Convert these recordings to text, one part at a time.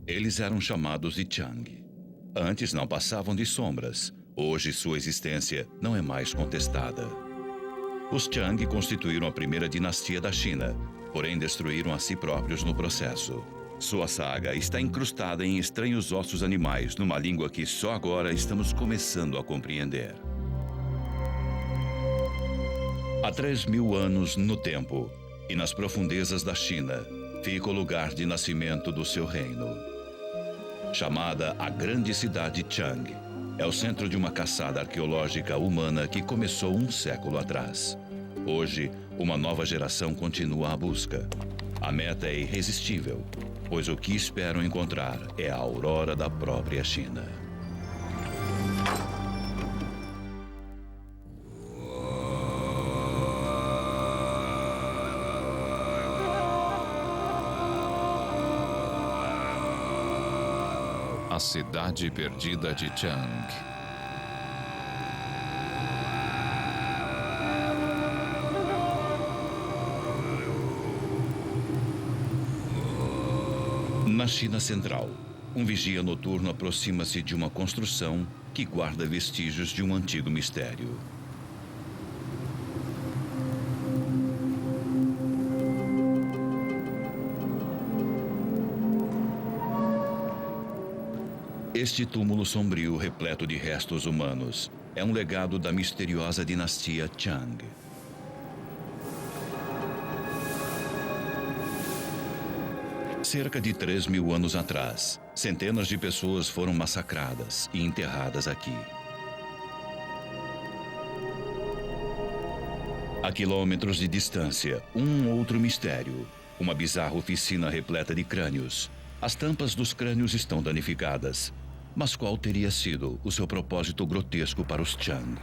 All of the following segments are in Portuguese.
Eles eram chamados de Chang. Antes não passavam de sombras. Hoje sua existência não é mais contestada. Os Chang constituíram a primeira dinastia da China, porém destruíram a si próprios no processo. Sua saga está incrustada em estranhos ossos animais, numa língua que só agora estamos começando a compreender. Há 3.000 anos no tempo, e nas profundezas da China, fica o lugar de nascimento do seu reino. Chamada a Grande Cidade Chang, é o centro de uma caçada arqueológica humana que começou um século atrás. Hoje, uma nova geração continua a busca. A meta é irresistível, pois o que esperam encontrar é a aurora da própria China. A cidade perdida de Chang. Na China Central, um vigia noturno aproxima-se de uma construção que guarda vestígios de um antigo mistério. Este túmulo sombrio, repleto de restos humanos, é um legado da misteriosa dinastia Chang. Cerca de 3.000 anos atrás, centenas de pessoas foram massacradas e enterradas aqui. A quilômetros de distância, um outro mistério, uma bizarra oficina repleta de crânios. As tampas dos crânios estão danificadas. Mas qual teria sido o seu propósito grotesco para os Chang?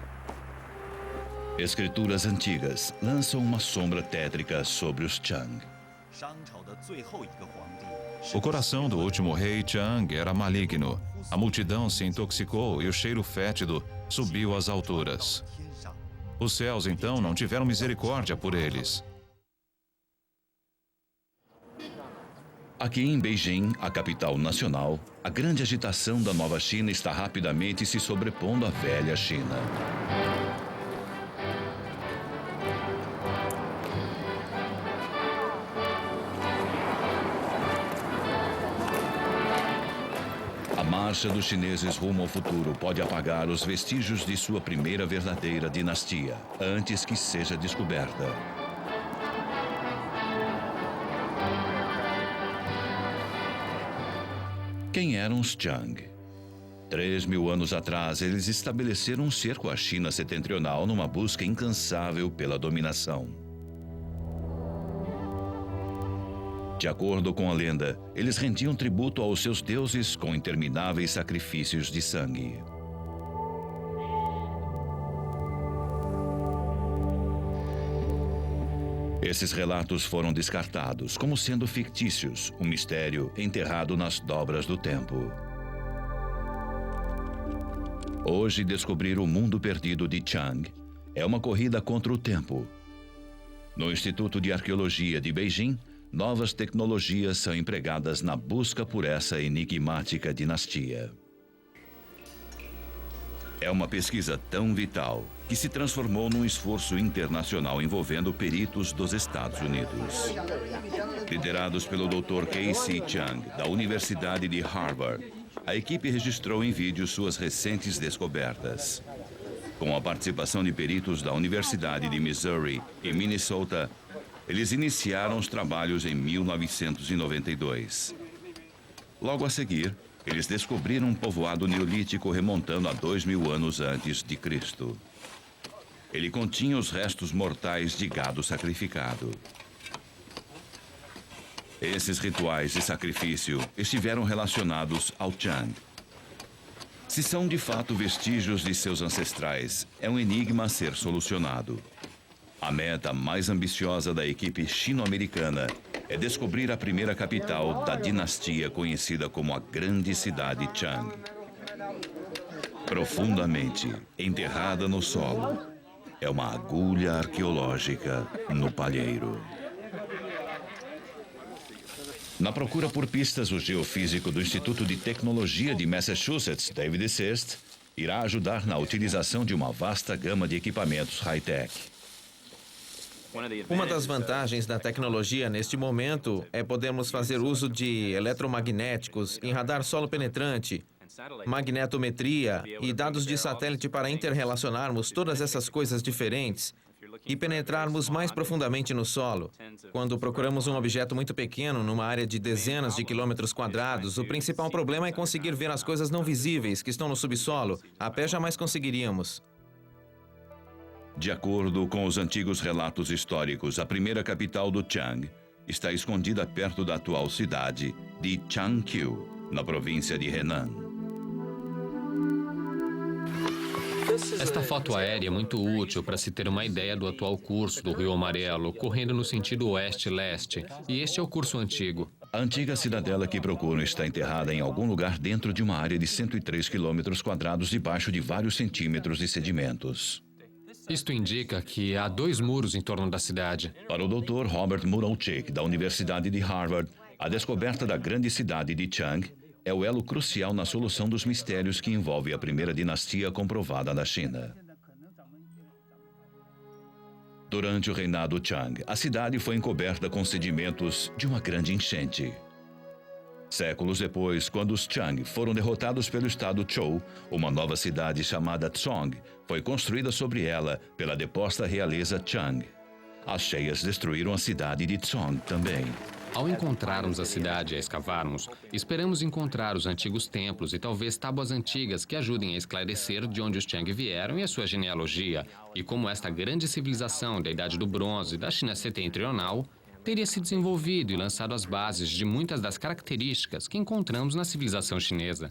Escrituras antigas lançam uma sombra tétrica sobre os Chang. O coração do último rei Chang era maligno. A multidão se intoxicou e o cheiro fétido subiu às alturas. Os céus, então, não tiveram misericórdia por eles. Aqui em Beijing, a capital nacional, a grande agitação da nova China está rapidamente se sobrepondo à velha China. A marcha dos chineses rumo ao futuro pode apagar os vestígios de sua primeira verdadeira dinastia, antes que seja descoberta. Quem eram os Chang? 3.000 anos atrás, eles estabeleceram um cerco à China setentrional numa busca incansável pela dominação. De acordo com a lenda, eles rendiam tributo aos seus deuses com intermináveis sacrifícios de sangue. Esses relatos foram descartados como sendo fictícios, um mistério enterrado nas dobras do tempo. Hoje, descobrir o mundo perdido de Chang é uma corrida contra o tempo. No Instituto de Arqueologia de Beijing, novas tecnologias são empregadas na busca por essa enigmática dinastia. É uma pesquisa tão vital que se transformou num esforço internacional envolvendo peritos dos Estados Unidos. Liderados pelo Dr. Casey Chang, da Universidade de Harvard, a equipe registrou em vídeo suas recentes descobertas. Com a participação de peritos da Universidade de Missouri e Minnesota, eles iniciaram os trabalhos em 1992. Logo a seguir, eles descobriram um povoado neolítico remontando a 2.000 anos antes de Cristo. Ele continha os restos mortais de gado sacrificado. Esses rituais de sacrifício estiveram relacionados ao Chang. Se são de fato vestígios de seus ancestrais, é um enigma a ser solucionado. A meta mais ambiciosa da equipe chino-americana é descobrir a primeira capital da dinastia conhecida como a Grande Cidade Chang. Profundamente enterrada no solo, é uma agulha arqueológica no palheiro. Na procura por pistas, o geofísico do Instituto de Tecnologia de Massachusetts, David Sist, irá ajudar na utilização de uma vasta gama de equipamentos high-tech. Uma das vantagens da tecnologia neste momento é podermos fazer uso de eletromagnéticos em radar solo penetrante, magnetometria e dados de satélite para interrelacionarmos todas essas coisas diferentes e penetrarmos mais profundamente no solo. Quando procuramos um objeto muito pequeno numa área de dezenas de quilômetros quadrados, o principal problema é conseguir ver as coisas não visíveis que estão no subsolo. A pé jamais conseguiríamos. De acordo com os antigos relatos históricos, a primeira capital do Chang está escondida perto da atual cidade de Changqiu, na província de Henan. Esta foto aérea é muito útil para se ter uma ideia do atual curso do Rio Amarelo, correndo no sentido oeste-leste, e este é o curso antigo. A antiga cidadela que procuram está enterrada em algum lugar dentro de uma área de 103 quilômetros quadrados debaixo de vários centímetros de sedimentos. Isto indica que há 2 muros em torno da cidade. Para o Dr. Robert Muralchik, da Universidade de Harvard, a descoberta da grande cidade de Chang é o elo crucial na solução dos mistérios que envolve a primeira dinastia comprovada da China. Durante o reinado Chang, a cidade foi encoberta com sedimentos de uma grande enchente. Séculos depois, quando os Chang foram derrotados pelo estado Zhou, uma nova cidade chamada Zong foi construída sobre ela pela deposta realeza Chang. As cheias destruíram a cidade de Zong também. Ao encontrarmos a cidade e a escavarmos, esperamos encontrar os antigos templos e talvez tábuas antigas que ajudem a esclarecer de onde os Chang vieram e a sua genealogia, e como esta grande civilização da Idade do Bronze da China setentrional teria se desenvolvido e lançado as bases de muitas das características que encontramos na civilização chinesa.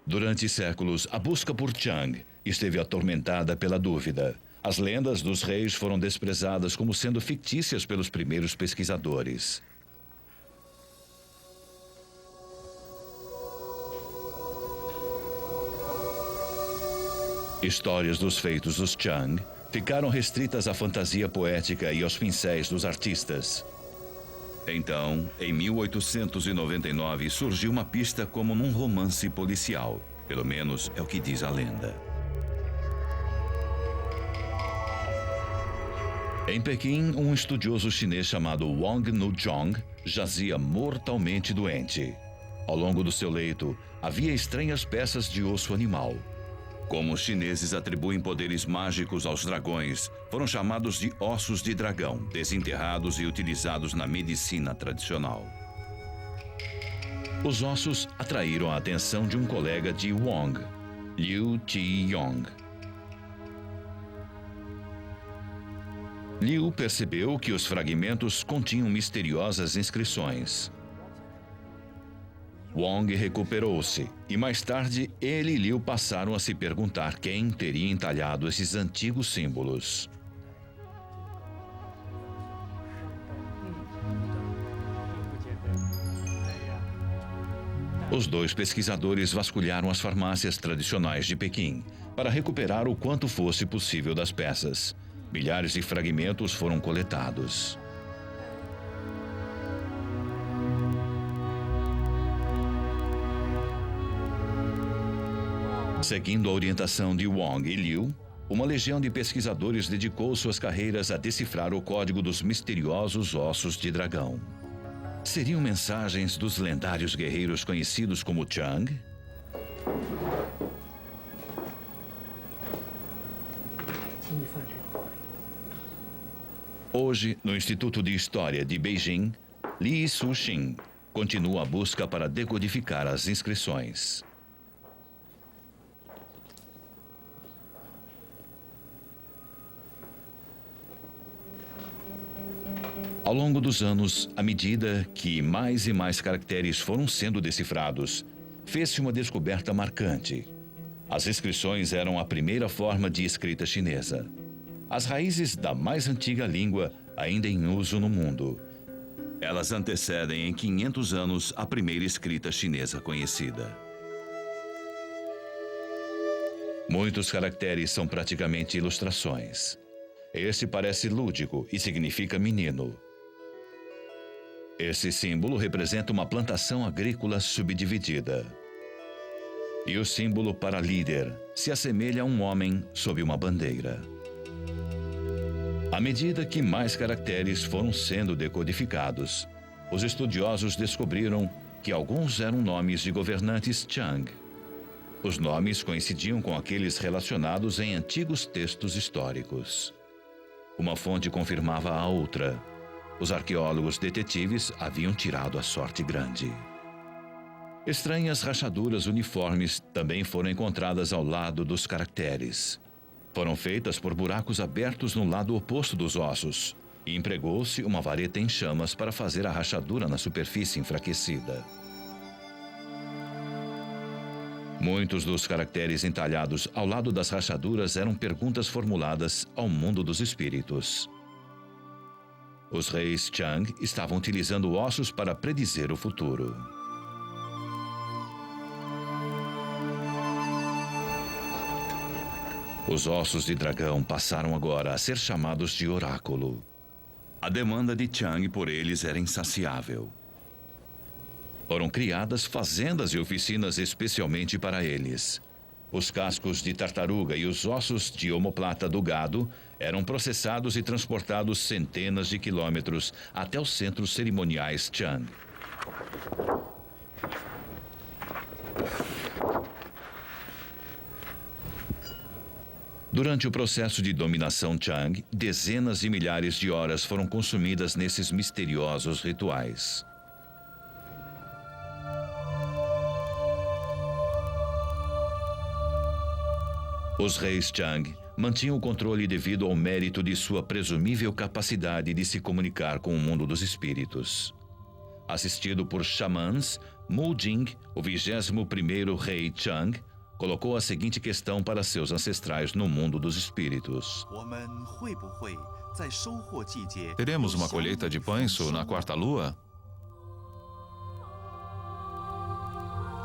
Durante séculos, a busca por Chang esteve atormentada pela dúvida. As lendas dos reis foram desprezadas como sendo fictícias pelos primeiros pesquisadores. Histórias dos feitos dos Chang ficaram restritas à fantasia poética e aos pincéis dos artistas. Então, em 1899, surgiu uma pista como num romance policial. Pelo menos é o que diz a lenda. Em Pequim, um estudioso chinês chamado Wang Nuzhong jazia mortalmente doente. Ao longo do seu leito, havia estranhas peças de osso animal. Como os chineses atribuem poderes mágicos aos dragões, foram chamados de ossos de dragão, desenterrados e utilizados na medicina tradicional. Os ossos atraíram a atenção de um colega de Wang, Liu Qiyong. Liu percebeu que os fragmentos continham misteriosas inscrições. Wang recuperou-se e mais tarde ele e Liu passaram a se perguntar quem teria entalhado esses antigos símbolos. Os dois pesquisadores vasculharam as farmácias tradicionais de Pequim para recuperar o quanto fosse possível das peças. Milhares de fragmentos foram coletados. Seguindo a orientação de Wang e Liu, uma legião de pesquisadores dedicou suas carreiras a decifrar o código dos misteriosos ossos de dragão. Seriam mensagens dos lendários guerreiros conhecidos como Chang? Hoje, no Instituto de História de Beijing, Li Suxin continua a busca para decodificar as inscrições. Ao longo dos anos, à medida que mais e mais caracteres foram sendo decifrados, fez-se uma descoberta marcante. As inscrições eram a primeira forma de escrita chinesa. As raízes da mais antiga língua ainda em uso no mundo. Elas antecedem em 500 anos a primeira escrita chinesa conhecida. Muitos caracteres são praticamente ilustrações. Esse parece lúdico e significa menino. Esse símbolo representa uma plantação agrícola subdividida. E o símbolo para líder se assemelha a um homem sob uma bandeira. À medida que mais caracteres foram sendo decodificados, os estudiosos descobriram que alguns eram nomes de governantes Chang. Os nomes coincidiam com aqueles relacionados em antigos textos históricos. Uma fonte confirmava a outra. Os arqueólogos detetives haviam tirado a sorte grande. Estranhas rachaduras uniformes também foram encontradas ao lado dos caracteres. Foram feitas por buracos abertos no lado oposto dos ossos, e empregou-se uma vareta em chamas para fazer a rachadura na superfície enfraquecida. Muitos dos caracteres entalhados ao lado das rachaduras eram perguntas formuladas ao mundo dos espíritos. Os reis Chang estavam utilizando ossos para predizer o futuro. Os ossos de dragão passaram agora a ser chamados de oráculo. A demanda de Chang por eles era insaciável. Foram criadas fazendas e oficinas especialmente para eles. Os cascos de tartaruga e os ossos de omoplata do gado eram processados e transportados centenas de quilômetros até os centros cerimoniais Chang. Durante o processo de dominação Chang, dezenas de milhares de horas foram consumidas nesses misteriosos rituais. Os reis Chang mantinham o controle devido ao mérito de sua presumível capacidade de se comunicar com o mundo dos espíritos. Assistido por xamãs, Mu Jing, o 21º rei Chang, colocou a seguinte questão para seus ancestrais no mundo dos espíritos. Teremos uma colheita de pães na quarta lua?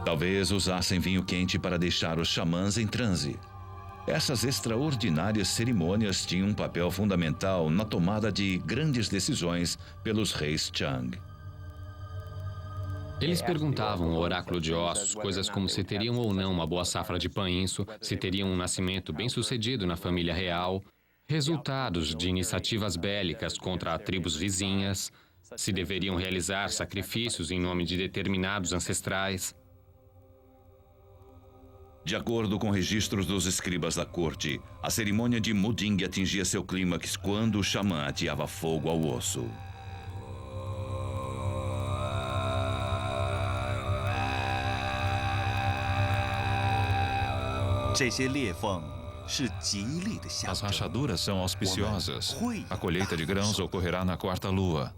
Talvez usassem vinho quente para deixar os xamãs em transe. Essas extraordinárias cerimônias tinham um papel fundamental na tomada de grandes decisões pelos reis Chang. Eles perguntavam ao oráculo de ossos coisas como se teriam ou não uma boa safra de pãinço, se teriam um nascimento bem-sucedido na família real, resultados de iniciativas bélicas contra tribos vizinhas, se deveriam realizar sacrifícios em nome de determinados ancestrais. De acordo com registros dos escribas da corte, a cerimônia de Muding atingia seu clímax quando o xamã ateava fogo ao osso. As rachaduras são auspiciosas. A colheita de grãos ocorrerá na quarta lua.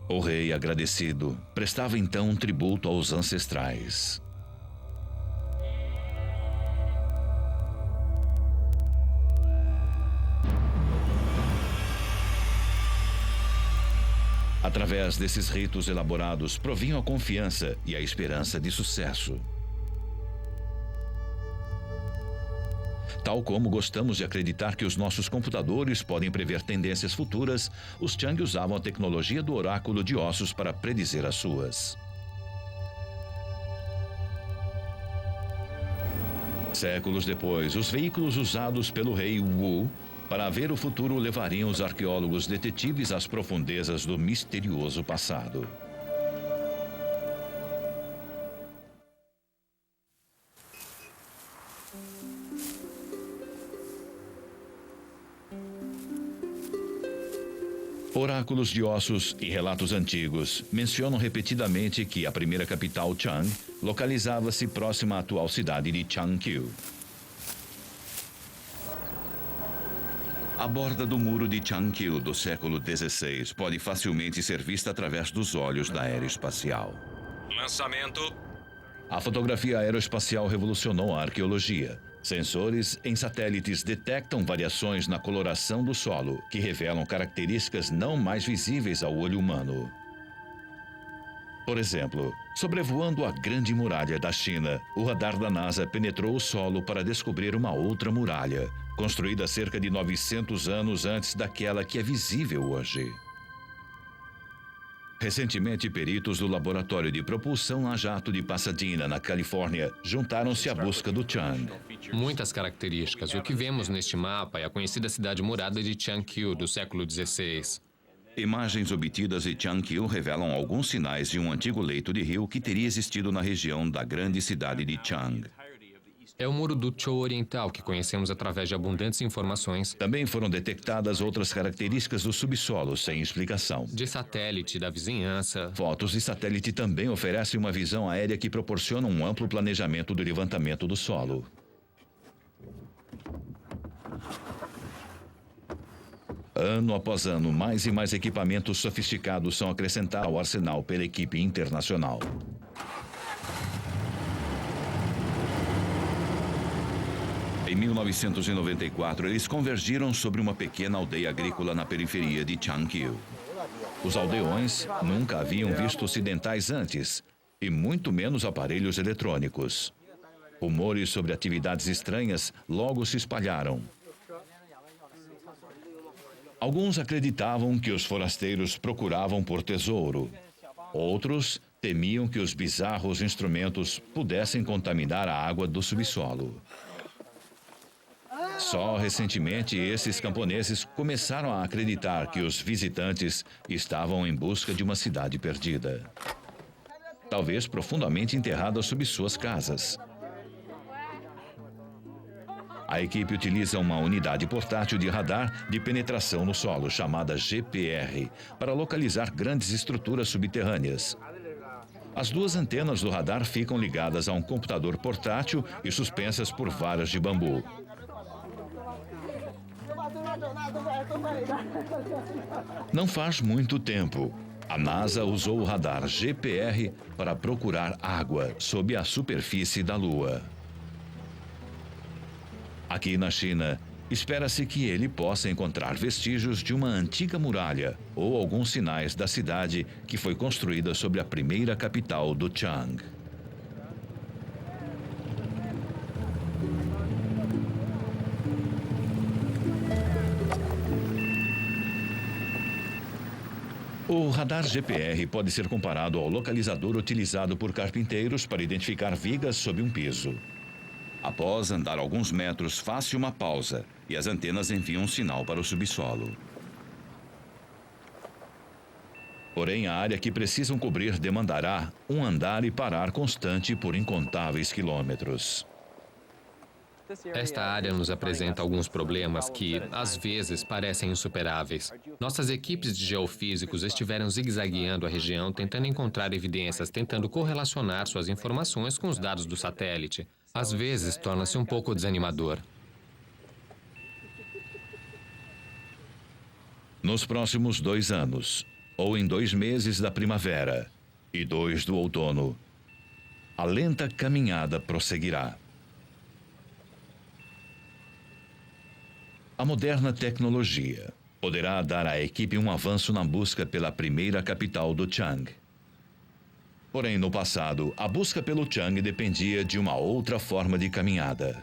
O rei, agradecido, prestava então um tributo aos ancestrais. Através desses ritos elaborados, provinham a confiança e a esperança de sucesso. Tal como gostamos de acreditar que os nossos computadores podem prever tendências futuras, os Chang usavam a tecnologia do oráculo de ossos para predizer as suas. Séculos depois, os veículos usados pelo rei Wu para ver o futuro levariam os arqueólogos detetives às profundezas do misterioso passado. Oráculos de ossos e relatos antigos mencionam repetidamente que a primeira capital Chang localizava-se próxima à atual cidade de Changqiu. A borda do muro de Changqiu do século XVI pode facilmente ser vista através dos olhos da aeroespacial. Lançamento. A fotografia aeroespacial revolucionou a arqueologia. Sensores em satélites detectam variações na coloração do solo, que revelam características não mais visíveis ao olho humano. Por exemplo, sobrevoando a Grande Muralha da China, o radar da NASA penetrou o solo para descobrir uma outra muralha, construída cerca de 900 anos antes daquela que é visível hoje. Recentemente, peritos do Laboratório de Propulsão a Jato de Pasadena, na Califórnia, juntaram-se à busca do Chang. Muitas características. O que vemos neste mapa é a conhecida cidade murada de Changqiu, do século XVI. Imagens obtidas de Changqiu revelam alguns sinais de um antigo leito de rio que teria existido na região da grande cidade de Chang. É o muro do Zhou Oriental, que conhecemos através de abundantes informações Também foram detectadas outras características do subsolo sem explicação. de satélite, da vizinhança. Fotos de satélite também oferecem uma visão aérea que proporciona um amplo planejamento do levantamento do solo. Ano após ano, mais e mais equipamentos sofisticados são acrescentados ao arsenal pela equipe internacional. Em 1994, eles convergiram sobre uma pequena aldeia agrícola na periferia de Changqiu. Os aldeões nunca haviam visto ocidentais antes, e muito menos aparelhos eletrônicos. Rumores sobre atividades estranhas logo se espalharam. Alguns acreditavam que os forasteiros procuravam por tesouro. Outros temiam que os bizarros instrumentos pudessem contaminar a água do subsolo. Só recentemente, esses camponeses começaram a acreditar que os visitantes estavam em busca de uma cidade perdida. Talvez profundamente enterrada sob suas casas. A equipe utiliza uma unidade portátil de radar de penetração no solo, chamada GPR, para localizar grandes estruturas subterrâneas. As duas antenas do radar ficam ligadas a um computador portátil e suspensas por varas de bambu. Não faz muito tempo, a NASA usou o radar GPR para procurar água sob a superfície da Lua. Aqui na China, espera-se que ele possa encontrar vestígios de uma antiga muralha ou alguns sinais da cidade que foi construída sobre a primeira capital do Chang. O radar GPR pode ser comparado ao localizador utilizado por carpinteiros para identificar vigas sob um piso. Após andar alguns metros, faz-se uma pausa e as antenas enviam um sinal para o subsolo. Porém, a área que precisam cobrir demandará um andar e parar constante por incontáveis quilômetros. Esta área nos apresenta alguns problemas que, às vezes, parecem insuperáveis. Nossas equipes de geofísicos estiveram zigue-zagueando a região, tentando encontrar evidências, tentando correlacionar suas informações com os dados do satélite. Às vezes, torna-se um pouco desanimador. Nos próximos 2 anos, ou em 2 meses da primavera e 2 do outono, a lenta caminhada prosseguirá. A moderna tecnologia poderá dar à equipe um avanço na busca pela primeira capital do Chang. Porém, no passado, a busca pelo Chang dependia de uma outra forma de caminhada.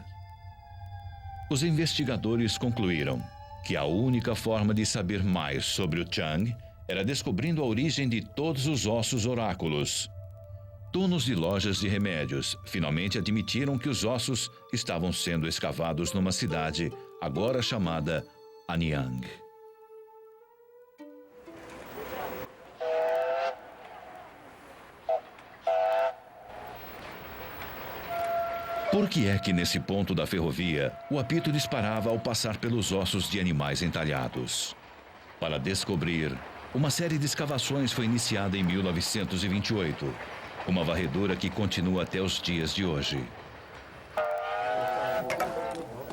Os investigadores concluíram que a única forma de saber mais sobre o Chang era descobrindo a origem de todos os ossos oráculos. Donos de lojas de remédios finalmente admitiram que os ossos estavam sendo escavados numa cidade agora chamada Anyang. Por que é que nesse ponto da ferrovia o apito disparava ao passar pelos ossos de animais entalhados? Para descobrir, uma série de escavações foi iniciada em 1928, uma varredura que continua até os dias de hoje.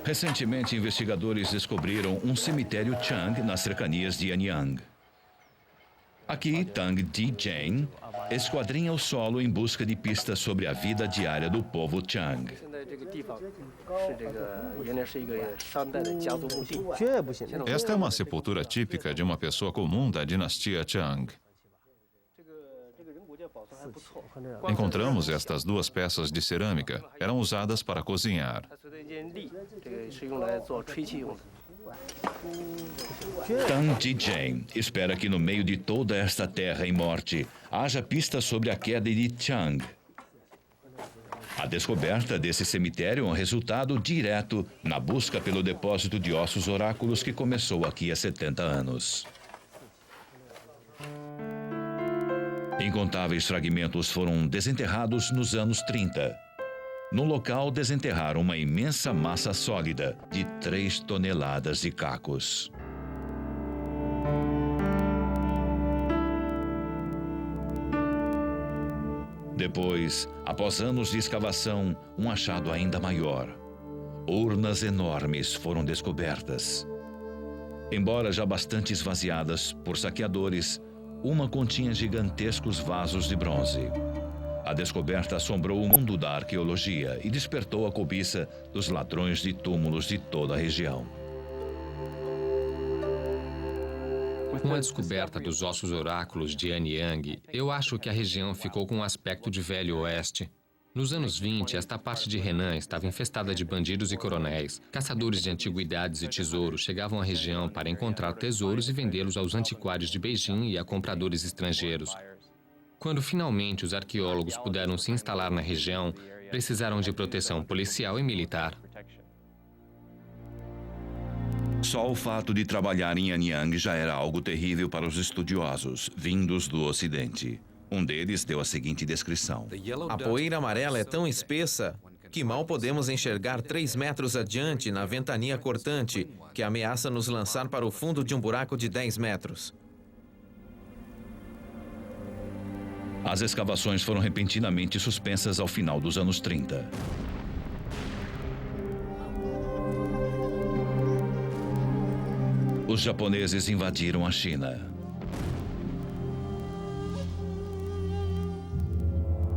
Recentemente, investigadores descobriram um cemitério Chang nas cercanias de Anyang. Aqui, Tang Di-Jane esquadrinha o solo em busca de pistas sobre a vida diária do povo Chang. Esta é uma sepultura típica de uma pessoa comum da dinastia Chang. Encontramos estas duas peças de cerâmica. Eram usadas para cozinhar. Tan Ji-Jane espera que no meio de toda esta terra em morte haja pistas sobre a queda de Chang. A descoberta desse cemitério é um resultado direto na busca pelo depósito de ossos oráculos que começou aqui há 70 anos. Incontáveis fragmentos foram desenterrados nos anos 30. No local, desenterraram uma imensa massa sólida de 3 toneladas de cacos. Depois, após anos de escavação, um achado ainda maior. Urnas enormes foram descobertas. Embora já bastante esvaziadas por saqueadores, uma continha gigantescos vasos de bronze. A descoberta assombrou o mundo da arqueologia e despertou a cobiça dos ladrões de túmulos de toda a região. Com a descoberta dos ossos oráculos de Anyang, eu acho que a região ficou com um aspecto de Velho Oeste. Nos anos 20, esta parte de Henan estava infestada de bandidos e coronéis. Caçadores de antiguidades e tesouros chegavam à região para encontrar tesouros e vendê-los aos antiquários de Beijing e a compradores estrangeiros. Quando finalmente os arqueólogos puderam se instalar na região, precisaram de proteção policial e militar. Só o fato de trabalhar em Anyang já era algo terrível para os estudiosos, vindos do Ocidente. Um deles deu a seguinte descrição. A poeira amarela é tão espessa que mal podemos enxergar 3 metros adiante na ventania cortante que ameaça nos lançar para o fundo de um buraco de 10 metros. As escavações foram repentinamente suspensas ao final dos anos 30. Os japoneses invadiram a China.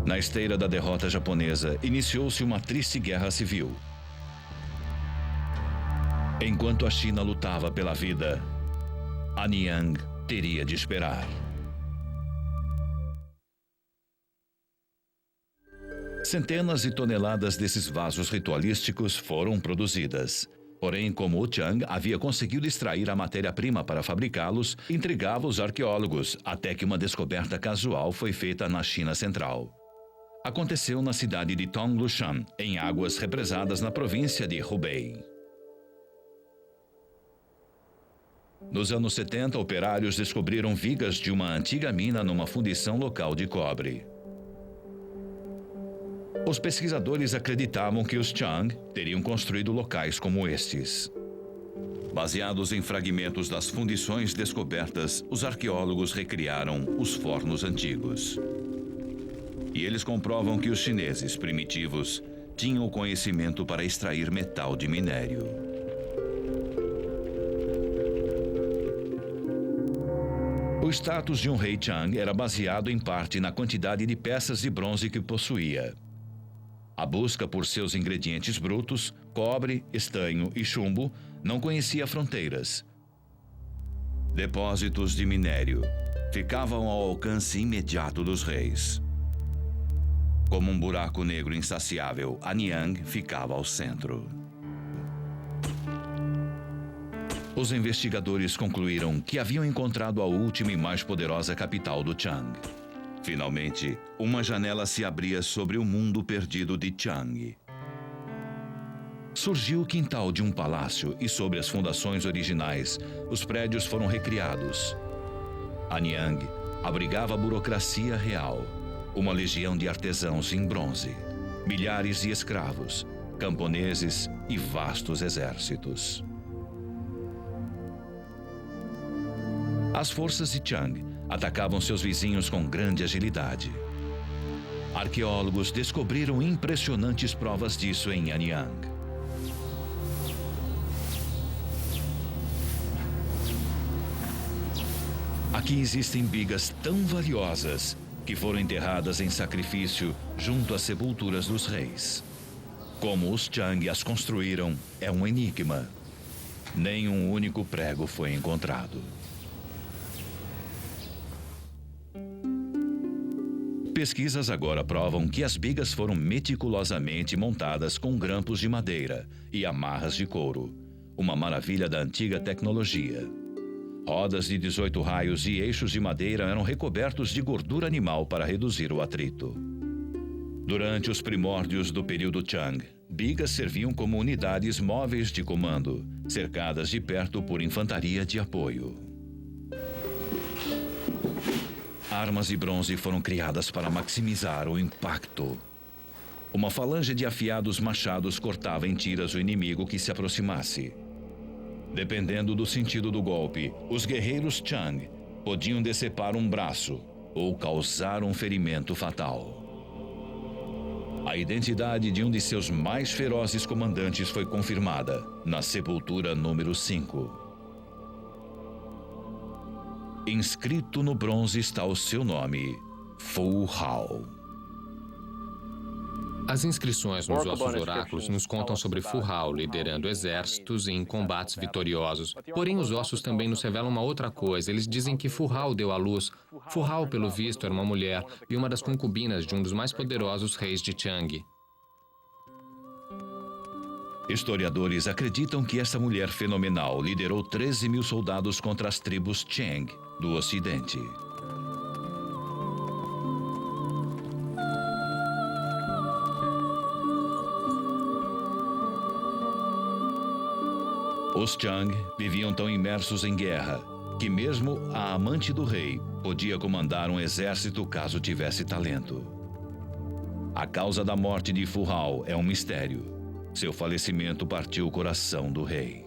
Na esteira da derrota japonesa, iniciou-se uma triste guerra civil. Enquanto a China lutava pela vida, Anyang teria de esperar. Centenas de toneladas desses vasos ritualísticos foram produzidas. Porém, como o Chang havia conseguido extrair a matéria-prima para fabricá-los, intrigava os arqueólogos, até que uma descoberta casual foi feita na China Central. Aconteceu na cidade de Tonglushan, em águas represadas na província de Hubei. Nos anos 70, operários descobriram vigas de uma antiga mina numa fundição local de cobre. Os pesquisadores acreditavam que os Chang teriam construído locais como estes. Baseados em fragmentos das fundições descobertas, os arqueólogos recriaram os fornos antigos. E eles comprovam que os chineses primitivos tinham o conhecimento para extrair metal de minério. O status de um rei Chang era baseado em parte na quantidade de peças de bronze que possuía. A busca por seus ingredientes brutos, cobre, estanho e chumbo, não conhecia fronteiras. Depósitos de minério ficavam ao alcance imediato dos reis. Como um buraco negro insaciável, Anyang ficava ao centro. Os investigadores concluíram que haviam encontrado a última e mais poderosa capital do Chang. Finalmente, uma janela se abria sobre o mundo perdido de Chang. Surgiu o quintal de um palácio e sobre as fundações originais, os prédios foram recriados. Anyang abrigava a burocracia real, uma legião de artesãos em bronze, milhares de escravos, camponeses e vastos exércitos. As forças de Chang atacavam seus vizinhos com grande agilidade. Arqueólogos descobriram impressionantes provas disso em Anyang. Aqui existem bigas tão valiosas que foram enterradas em sacrifício junto às sepulturas dos reis. Como os Chang as construíram é um enigma. Nem um único prego foi encontrado. Pesquisas agora provam que as bigas foram meticulosamente montadas com grampos de madeira e amarras de couro, uma maravilha da antiga tecnologia. Rodas de 18 raios e eixos de madeira eram recobertos de gordura animal para reduzir o atrito. Durante os primórdios do período Chang, bigas serviam como unidades móveis de comando, cercadas de perto por infantaria de apoio. Armas de bronze foram criadas para maximizar o impacto. Uma falange de afiados machados cortava em tiras o inimigo que se aproximasse. Dependendo do sentido do golpe, os guerreiros Chang podiam decepar um braço ou causar um ferimento fatal. A identidade de um de seus mais ferozes comandantes foi confirmada na sepultura número 5. Inscrito no bronze está o seu nome, Fu Hao. As inscrições nos ossos oráculos nos contam sobre Fu Hao liderando exércitos em combates vitoriosos. Porém, os ossos também nos revelam uma outra coisa. Eles dizem que Fu Hao deu à luz. Fu Hao, pelo visto, era uma mulher e uma das concubinas de um dos mais poderosos reis de Chang. Historiadores acreditam que essa mulher fenomenal liderou 13 mil soldados contra as tribos Chang do Ocidente. Os Chang viviam tão imersos em guerra que mesmo a amante do rei podia comandar um exército caso tivesse talento. A causa da morte de Fu Hao é um mistério. Seu falecimento partiu o coração do rei.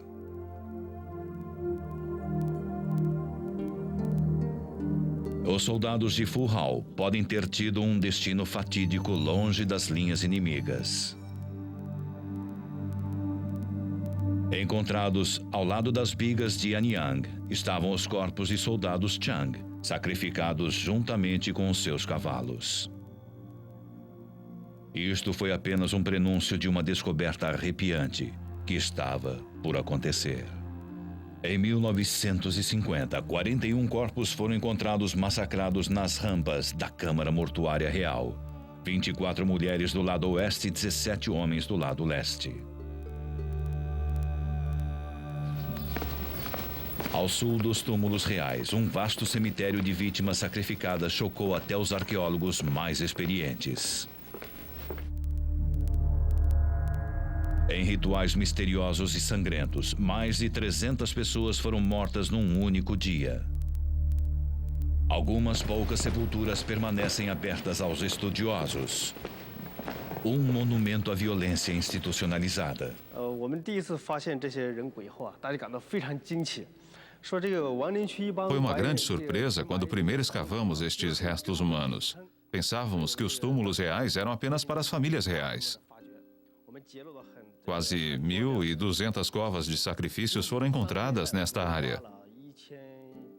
Os soldados de Fu Hao podem ter tido um destino fatídico longe das linhas inimigas. Encontrados ao lado das bigas de Anyang, estavam os corpos de soldados Chang, sacrificados juntamente com os seus cavalos. Isto foi apenas um prenúncio de uma descoberta arrepiante que estava por acontecer. Em 1950, 41 corpos foram encontrados massacrados nas rampas da Câmara Mortuária Real. 24 mulheres do lado oeste e 17 homens do lado leste. Ao sul dos túmulos reais, um vasto cemitério de vítimas sacrificadas chocou até os arqueólogos mais experientes. Em rituais misteriosos e sangrentos, mais de 300 pessoas foram mortas num único dia. Algumas poucas sepulturas permanecem abertas aos estudiosos. Um monumento à violência institucionalizada. Foi uma grande surpresa quando primeiro escavamos estes restos humanos. Pensávamos que os túmulos reais eram apenas para as famílias reais. Quase 1.200 covas de sacrifícios foram encontradas nesta área.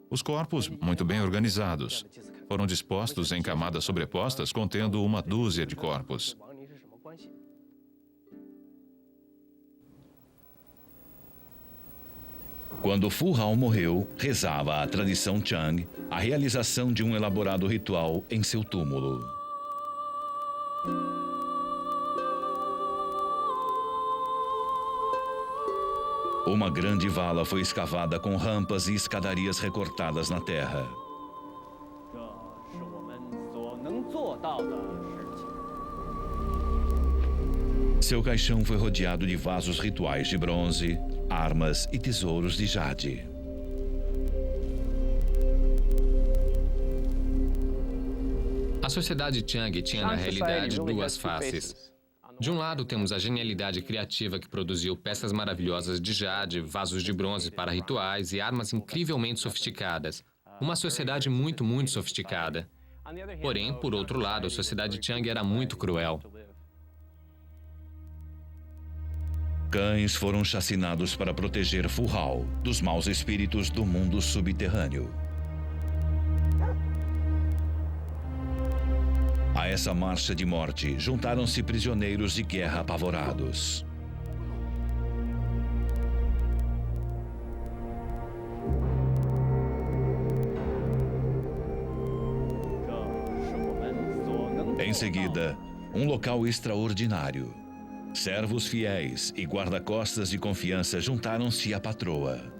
Os corpos, muito bem organizados, foram dispostos em camadas sobrepostas, contendo uma dúzia de corpos. Quando Fu Hao morreu, rezava a tradição Chang a realização de um elaborado ritual em seu túmulo. Uma grande vala foi escavada com rampas e escadarias recortadas na terra. Seu caixão foi rodeado de vasos rituais de bronze, armas e tesouros de jade. A sociedade Chang tinha, na realidade, duas faces. De um lado, temos a genialidade criativa que produziu peças maravilhosas de jade, vasos de bronze para rituais e armas incrivelmente sofisticadas. Uma sociedade muito, muito sofisticada. Porém, por outro lado, a sociedade Chang era muito cruel. Cães foram chacinados para proteger Fu Hao dos maus espíritos do mundo subterrâneo. A essa marcha de morte, juntaram-se prisioneiros de guerra apavorados. Em seguida, um local extraordinário. Servos fiéis e guarda-costas de confiança juntaram-se à patroa.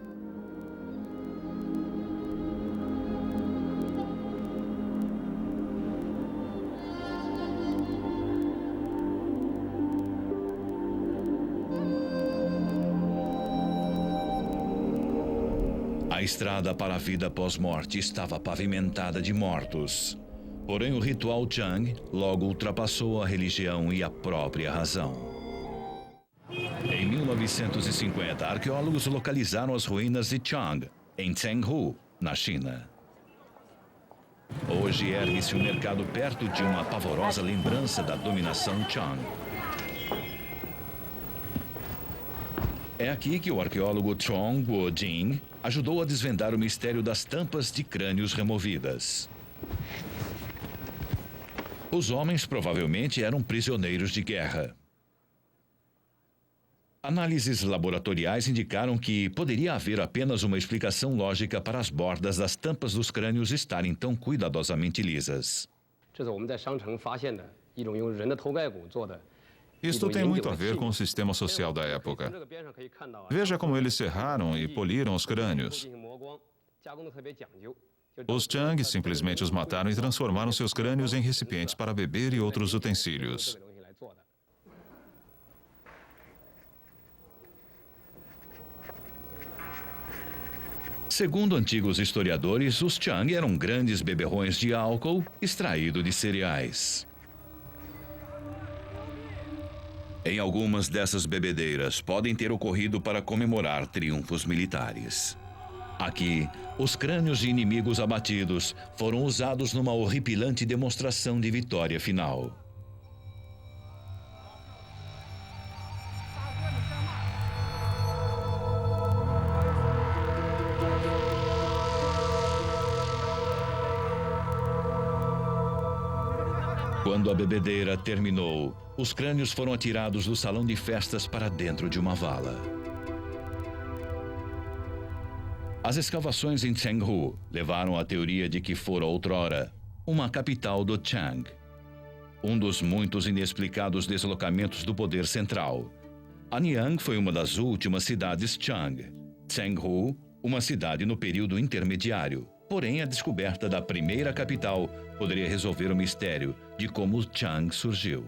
A estrada para a vida pós-morte estava pavimentada de mortos. Porém, o ritual Chang logo ultrapassou a religião e a própria razão. Em 1950, arqueólogos localizaram as ruínas de Chang, em Chenghu, na China. Hoje ergue-se um mercado perto de uma pavorosa lembrança da dominação Chang. É aqui que o arqueólogo Chong Guo-jing ajudou a desvendar o mistério das tampas de crânios removidas. Os homens provavelmente eram prisioneiros de guerra. Análises laboratoriais indicaram que poderia haver apenas uma explicação lógica para as bordas das tampas dos crânios estarem tão cuidadosamente lisas. Isto tem muito a ver com o sistema social da época. Veja como eles serraram e poliram os crânios. Os Chang simplesmente os mataram e transformaram seus crânios em recipientes para beber e outros utensílios. Segundo antigos historiadores, os Chang eram grandes beberrões de álcool extraído de cereais. Em algumas dessas bebedeiras podem ter ocorrido para comemorar triunfos militares. Aqui, os crânios de inimigos abatidos foram usados numa horripilante demonstração de vitória final. Quando a bebedeira terminou, os crânios foram atirados do salão de festas para dentro de uma vala. As escavações em Chenghu levaram à teoria de que fora outrora uma capital do Chang. Um dos muitos inexplicados deslocamentos do poder central. Anyang foi uma das últimas cidades Chang. Chenghu, uma cidade no período intermediário. Porém, a descoberta da primeira capital poderia resolver o mistério de como o Chang surgiu.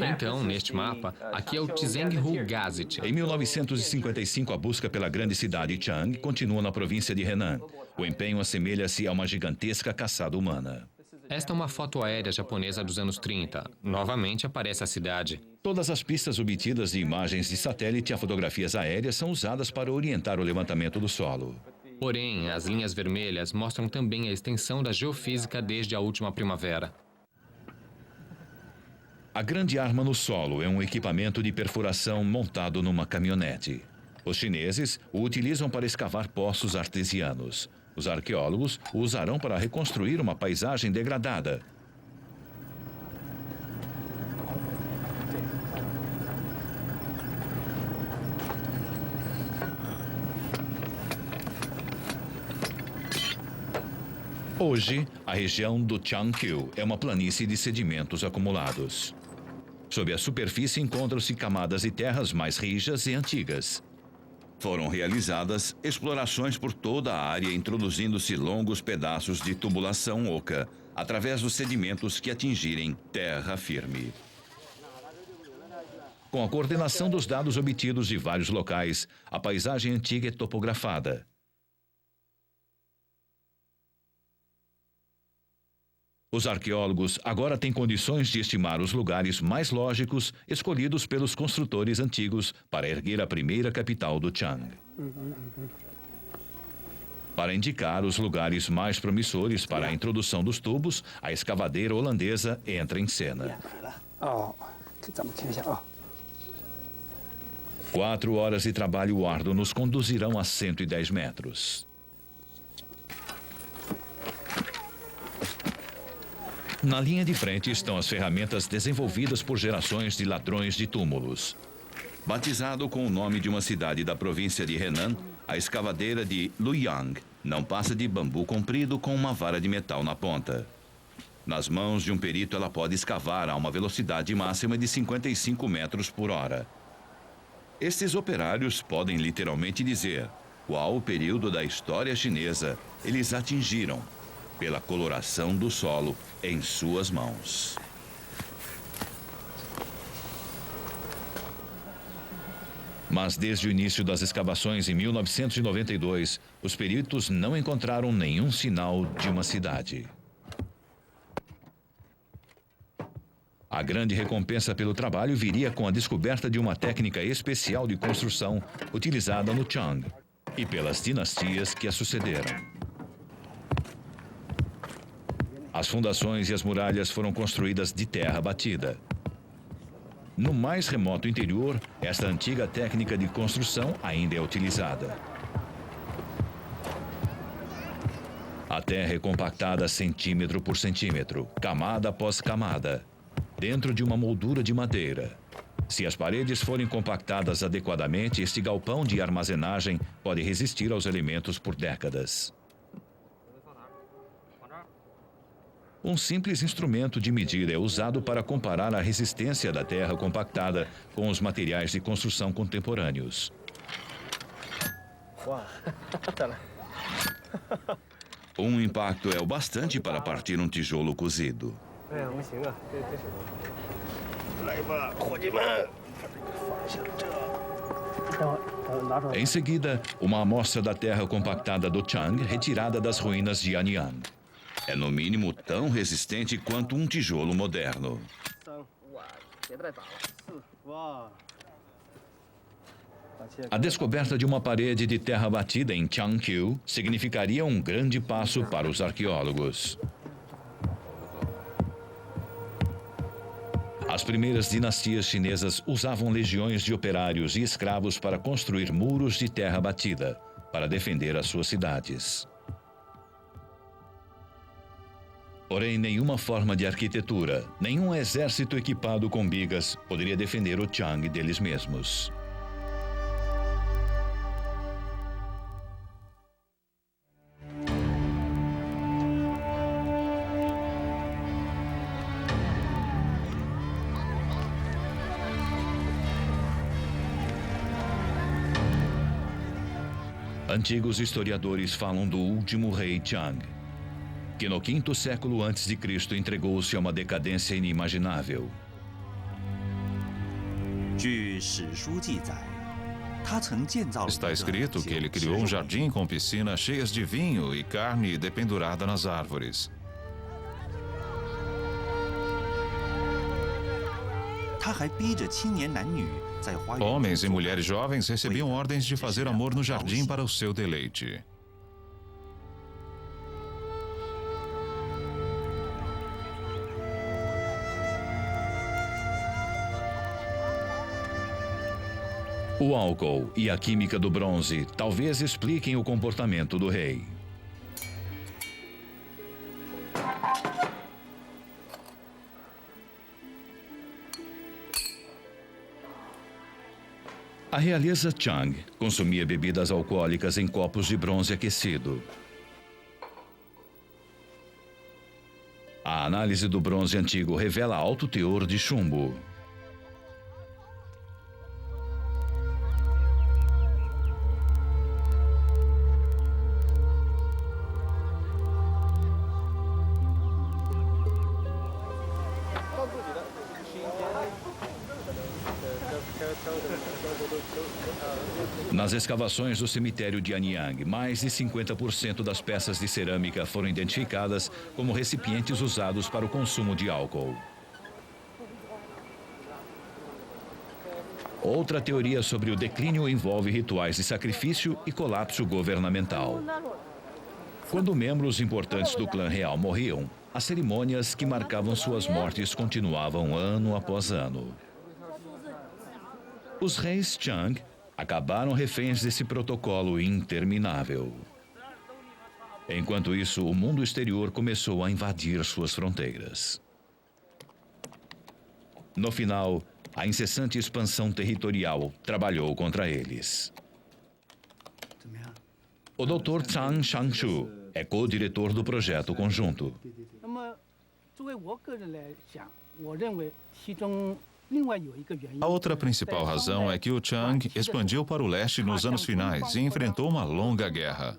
Então, neste mapa, aqui é o Tzenghu Gazit. Em 1955, a busca pela grande cidade Chang continua na província de Henan. O empenho assemelha-se a uma gigantesca caçada humana. Esta é uma foto aérea japonesa dos anos 30. Novamente aparece a cidade. Todas as pistas obtidas de imagens de satélite a fotografias aéreas são usadas para orientar o levantamento do solo. Porém, as linhas vermelhas mostram também a extensão da geofísica desde a última primavera. A grande arma no solo é um equipamento de perfuração montado numa caminhonete. Os chineses o utilizam para escavar poços artesianos. Os arqueólogos o usarão para reconstruir uma paisagem degradada. Hoje, a região do Changqiu é uma planície de sedimentos acumulados. Sob a superfície encontram-se camadas de terras mais rijas e antigas. Foram realizadas explorações por toda a área, introduzindo-se longos pedaços de tubulação oca, através dos sedimentos que atingirem terra firme. Com a coordenação dos dados obtidos de vários locais, a paisagem antiga é topografada. Os arqueólogos agora têm condições de estimar os lugares mais lógicos escolhidos pelos construtores antigos para erguer a primeira capital do Chang. Para indicar os lugares mais promissores para a introdução dos tubos, a escavadeira holandesa entra em cena. 4 horas de trabalho árduo nos conduzirão a 110 metros. Na linha de frente estão as ferramentas desenvolvidas por gerações de ladrões de túmulos. Batizado com o nome de uma cidade da província de Henan, a escavadeira de Luoyang não passa de bambu comprido com uma vara de metal na ponta. Nas mãos de um perito, ela pode escavar a uma velocidade máxima de 55 metros por hora. Estes operários podem literalmente dizer qual o período da história chinesa eles atingiram pela coloração do solo em suas mãos. Mas desde o início das escavações em 1992, os peritos não encontraram nenhum sinal de uma cidade. A grande recompensa pelo trabalho viria com a descoberta de uma técnica especial de construção utilizada no Chang e pelas dinastias que a sucederam. As fundações e as muralhas foram construídas de terra batida. No mais remoto interior, esta antiga técnica de construção ainda é utilizada. A terra é compactada centímetro por centímetro, camada após camada, dentro de uma moldura de madeira. Se as paredes forem compactadas adequadamente, este galpão de armazenagem pode resistir aos elementos por décadas. Um simples instrumento de medida é usado para comparar a resistência da terra compactada com os materiais de construção contemporâneos. Um impacto é o bastante para partir um tijolo cozido. Em seguida, uma amostra da terra compactada do Chang retirada das ruínas de Anyang. É no mínimo tão resistente quanto um tijolo moderno. A descoberta de uma parede de terra batida em Changqiu significaria um grande passo para os arqueólogos. As primeiras dinastias chinesas usavam legiões de operários e escravos para construir muros de terra batida, para defender as suas cidades. Porém, nenhuma forma de arquitetura, nenhum exército equipado com bigas poderia defender o Chang deles mesmos. Antigos historiadores falam do último rei Chang, que no 5º século antes de Cristo entregou-se a uma decadência inimaginável. Está escrito que ele criou um jardim com piscinas cheias de vinho e carne dependurada nas árvores. Homens e mulheres jovens recebiam ordens de fazer amor no jardim para o seu deleite. O álcool e a química do bronze talvez expliquem o comportamento do rei. A realeza Chang consumia bebidas alcoólicas em copos de bronze aquecido. A análise do bronze antigo revela alto teor de chumbo. Nas escavações do cemitério de Anyang, mais de 50% das peças de cerâmica foram identificadas como recipientes usados para o consumo de álcool. Outra teoria sobre o declínio envolve rituais de sacrifício e colapso governamental. Quando membros importantes do clã real morriam, as cerimônias que marcavam suas mortes continuavam ano após ano. Os reis Chang acabaram reféns desse protocolo interminável. Enquanto isso, o mundo exterior começou a invadir suas fronteiras. No final, a incessante expansão territorial trabalhou contra eles. O Dr. Zhang Shangshu é co-diretor do projeto conjunto. A outra principal razão é que o Chang expandiu para o leste nos anos finais e enfrentou uma longa guerra.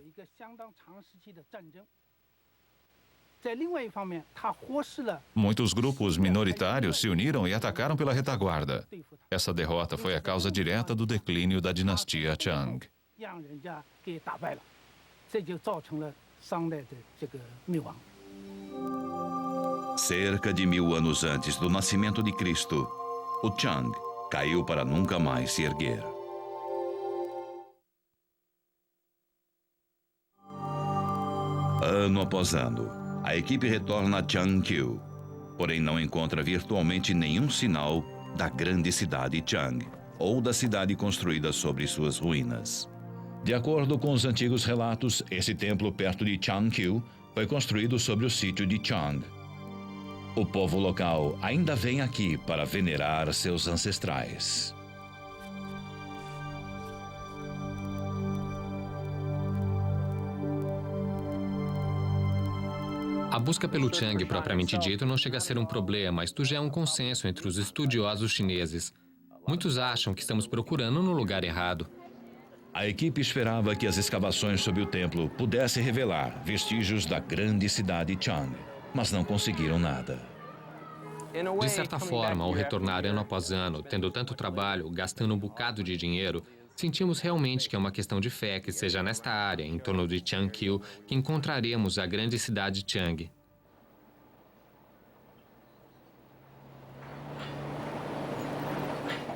Muitos grupos minoritários se uniram e atacaram pela retaguarda. Essa derrota foi a causa direta do declínio da dinastia Chang. Cerca de 1000 anos antes do nascimento de Cristo, o Chang caiu para nunca mais se erguer. Ano após ano, a equipe retorna a Changqiu, porém não encontra virtualmente nenhum sinal da grande cidade Chang, ou da cidade construída sobre suas ruínas. De acordo com os antigos relatos, esse templo perto de Changqiu foi construído sobre o sítio de Chang. O povo local ainda vem aqui para venerar seus ancestrais. A busca pelo Chang propriamente dito não chega a ser um problema, isto já é um consenso entre os estudiosos chineses. Muitos acham que estamos procurando no lugar errado. A equipe esperava que as escavações sob o templo pudessem revelar vestígios da grande cidade Chang, mas não conseguiram nada. De certa forma, ao retornar ano após ano, tendo tanto trabalho, gastando um bocado de dinheiro, sentimos realmente que é uma questão de fé que seja nesta área, em torno de Changqiu, que encontraremos a grande cidade Chang.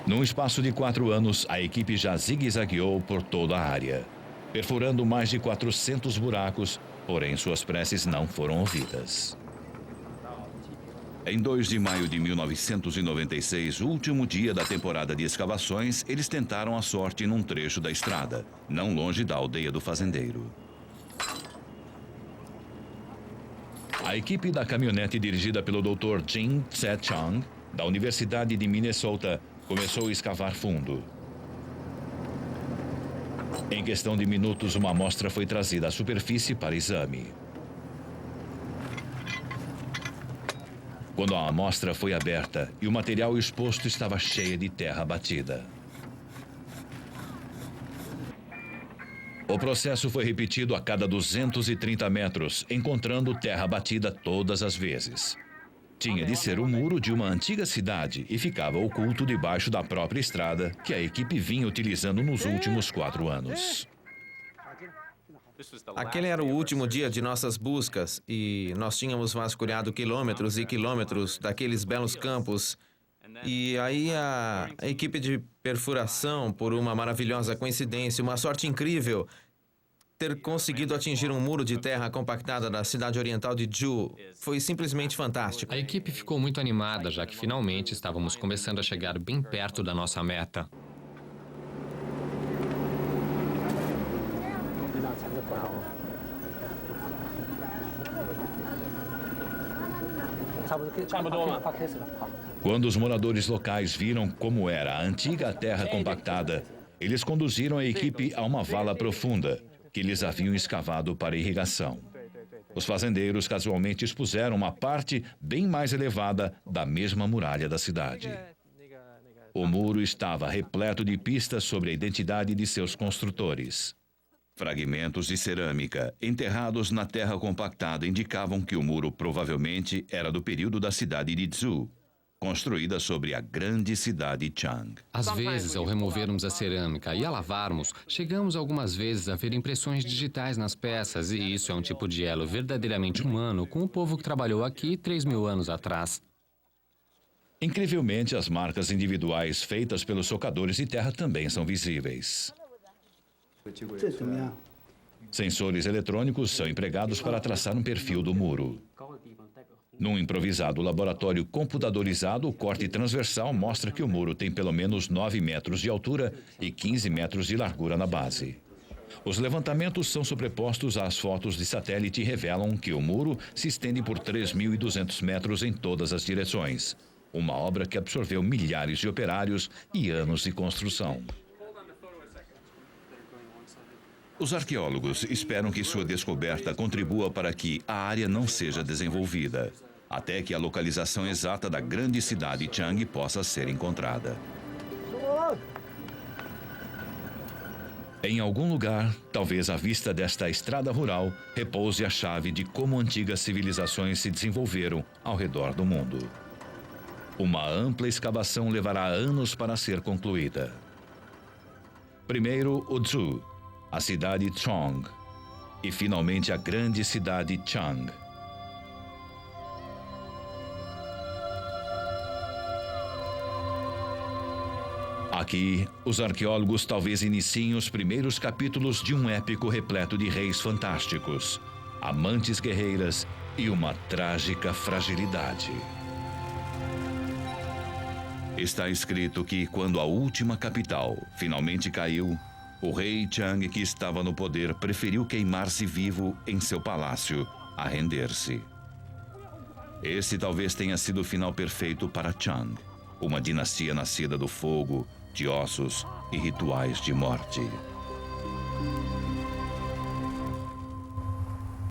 Num espaço de 4 anos, a equipe já zigue-zagueou por toda a área, perfurando mais de 400 buracos, porém suas preces não foram ouvidas. Em 2 de maio de 1996, o último dia da temporada de escavações, eles tentaram a sorte num trecho da estrada, não longe da aldeia do fazendeiro. A equipe da caminhonete dirigida pelo Dr. Jin Tse-Chang, da Universidade de Minnesota, começou a escavar fundo. Em questão de minutos, uma amostra foi trazida à superfície para exame. Quando a amostra foi aberta e o material exposto estava cheio de terra batida. O processo foi repetido a cada 230 metros, encontrando terra batida todas as vezes. Tinha de ser o muro de uma antiga cidade e ficava oculto debaixo da própria estrada que a equipe vinha utilizando nos últimos 4 anos. Aquele era o último dia de nossas buscas e nós tínhamos vasculhado quilômetros e quilômetros daqueles belos campos. E aí a equipe de perfuração, por uma maravilhosa coincidência, uma sorte incrível, ter conseguido atingir um muro de terra compactada da cidade oriental de Zhu foi simplesmente fantástico. A equipe ficou muito animada, já que finalmente estávamos começando a chegar bem perto da nossa meta. Quando os moradores locais viram como era a antiga terra compactada, eles conduziram a equipe a uma vala profunda que eles haviam escavado para irrigação. Os fazendeiros casualmente expuseram uma parte bem mais elevada da mesma muralha da cidade. O muro estava repleto de pistas sobre a identidade de seus construtores. Fragmentos de cerâmica enterrados na terra compactada indicavam que o muro provavelmente era do período da cidade de Zhu, construída sobre a grande cidade Chang. Às vezes, ao removermos a cerâmica e a lavarmos, chegamos algumas vezes a ver impressões digitais nas peças, e isso é um tipo de elo verdadeiramente humano com o povo que trabalhou aqui 3.000 anos atrás. Incrivelmente, as marcas individuais feitas pelos socadores de terra também são visíveis. Sensores eletrônicos são empregados para traçar um perfil do muro. Num improvisado laboratório computadorizado, o corte transversal mostra que o muro tem pelo menos 9 metros de altura e 15 metros de largura na base. Os levantamentos são sobrepostos às fotos de satélite e revelam que o muro se estende por 3.200 metros em todas as direções. Uma obra que absorveu milhares de operários e anos de construção. Os arqueólogos esperam que sua descoberta contribua para que a área não seja desenvolvida. até que a localização exata da grande cidade Chang possa ser encontrada. Em algum lugar, talvez à vista desta estrada rural, repouse a chave de como antigas civilizações se desenvolveram ao redor do mundo. Uma ampla escavação levará anos para ser concluída. Primeiro, o Zhou, a cidade Chong, e finalmente a grande cidade Chang. Aqui, os arqueólogos talvez iniciem os primeiros capítulos de um épico repleto de reis fantásticos, amantes guerreiras e uma trágica fragilidade. Está escrito que, quando a última capital finalmente caiu, o rei Chang, que estava no poder, preferiu queimar-se vivo em seu palácio a render-se. Esse talvez tenha sido o final perfeito para Chang, uma dinastia nascida do fogo, de ossos e rituais de morte.